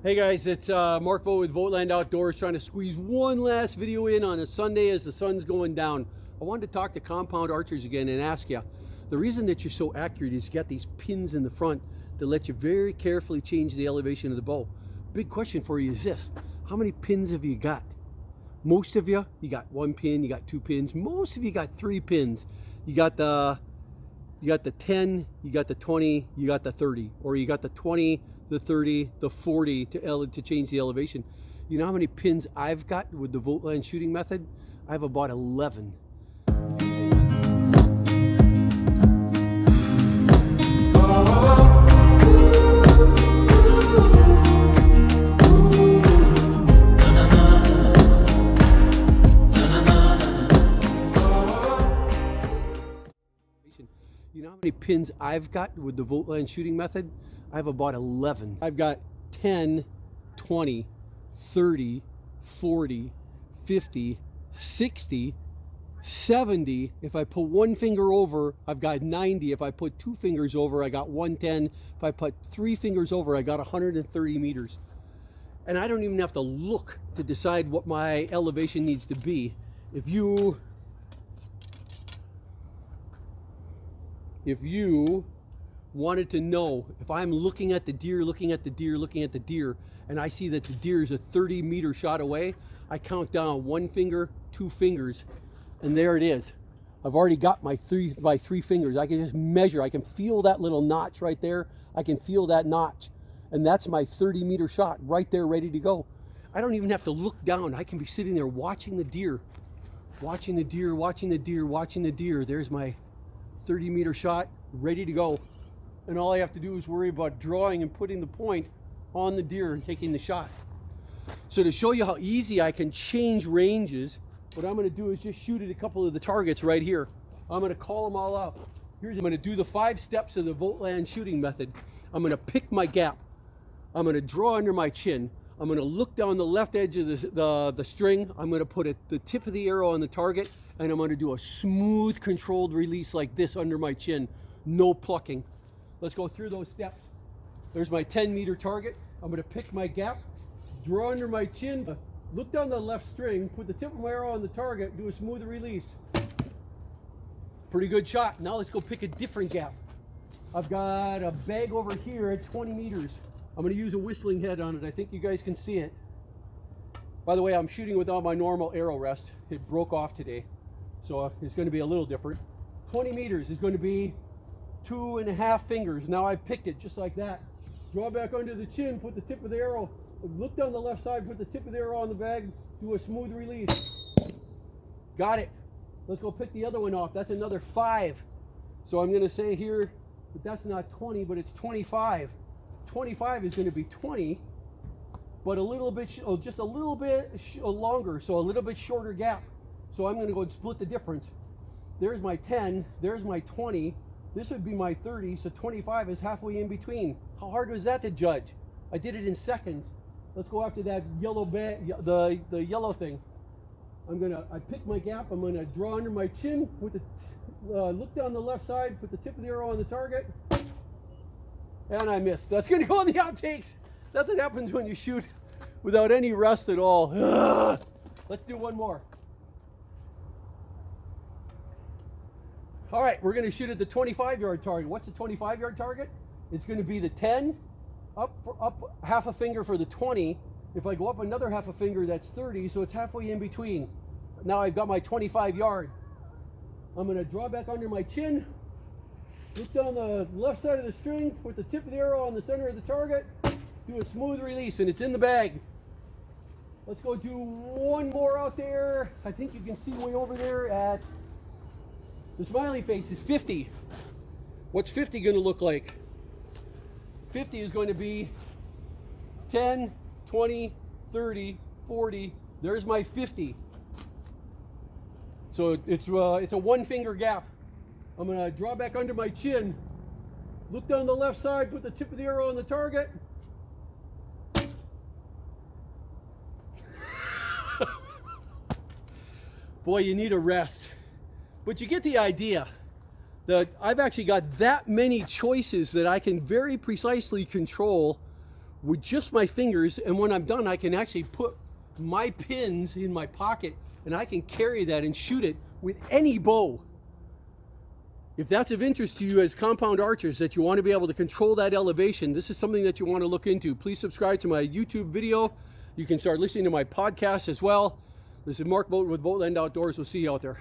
Hey guys, it's Mark Vogt with VOGTLAND Outdoors, trying to squeeze one last video in on a Sunday as the sun's going down. I wanted to talk to compound archers again and ask you, the reason that you're so accurate is you got these pins in the front that let you very carefully change the elevation of the bow. Big question for you is this: how many pins have you got? Most of you got one pin, you got two pins. Most of you got three pins. You got the 10, you got the 20, you got the 30, or you got the 20, the 30, the 40 to change the elevation. You know how many pins I've got with the VOGTLAND shooting method? I have about 11. You know how many pins I've got with the VOGTLAND shooting method? I have about 11. I've got 10, 20, 30, 40, 50, 60, 70. If I put one finger over, I've got 90. If I put two fingers over, I got 110. If I put three fingers over, I got 130 meters. And I don't even have to look to decide what my elevation needs to be. If you wanted to know, if I'm looking at the deer, and I see that the deer is a 30-meter shot away, I count down one finger, two fingers, and there it is. I've already got my three fingers. I can just measure. I can feel that little notch right there. I can feel that notch, and that's my 30-meter shot right there, ready to go. I don't even have to look down. I can be sitting there watching the deer, watching the deer. There's my 30-meter shot, ready to go. And all I have to do is worry about drawing and putting the point on the deer and taking the shot. So to show you how easy I can change ranges, what I'm going to do is just shoot at a couple of the targets right here. I'm going to call them all out. I'm going to do the 5 steps of the VOGTLAND shooting method. I'm going to pick my gap. I'm going to draw under my chin. I'm going to look down the left edge of the string. I'm going to put the tip of the arrow on the target, and I'm going to do a smooth, controlled release like this under my chin. No plucking. Let's go through those steps. There's my 10-meter target. I'm going to pick my gap, draw under my chin, look down the left string, put the tip of my arrow on the target, do a smooth release. Pretty good shot. Now let's go pick a different gap. I've got a bag over here at 20 meters. I'm going to use a whistling head on it. I think you guys can see it. By the way, I'm shooting without my normal arrow rest. It broke off today, so it's going to be a little different. 20 meters is going to be 2.5 fingers. Now I've picked it just like that. Draw back under the chin, put the tip of the arrow, look down the left side, put the tip of the arrow on the bag, do a smooth release. Got it. Let's go pick the other one off. That's another 5. So I'm going to say here that that's not 20, but it's 25. 25 is going to be 20, but a little bit, just a little bit longer, so a little bit shorter gap. So I'm going to go and split the difference. There's my 10, there's my 20. This would be my 30, so 25 is halfway in between. How hard was that to judge? I did it in seconds. Let's go after that yellow bag, the yellow thing. I pick my gap. I'm gonna draw under my chin, look down the left side, put the tip of the arrow on the target, and I missed. That's gonna go on the outtakes. That's what happens when you shoot without any rest at all. Let's do one more. All right, we're going to shoot at the 25-yard target. What's the 25-yard target? It's going to be the 10, up half a finger for the 20. If I go up another half a finger, that's 30, so it's halfway in between. Now I've got my 25-yard. I'm going to draw back under my chin, look down the left side of the string, put the tip of the arrow on the center of the target, do a smooth release, and it's in the bag. Let's go do one more out there. I think you can see way over there at the smiley face is 50. What's 50 going to look like? 50 is going to be 10, 20, 30, 40. There's my 50. So it's a one finger gap. I'm going to draw back under my chin, look down the left side, put the tip of the arrow on the target. Boy, you need a rest. But you get the idea. that I've actually got that many choices that I can very precisely control with just my fingers, and when I'm done, I can actually put my pins in my pocket and I can carry that and shoot it with any bow. If that's of interest to you as compound archers, that you want to be able to control that elevation, this is something that you want to look into. Please subscribe to my YouTube video. You can start listening to my podcast as well. This is Mark Vogt with VOGTLAND Outdoors. We'll see you out there.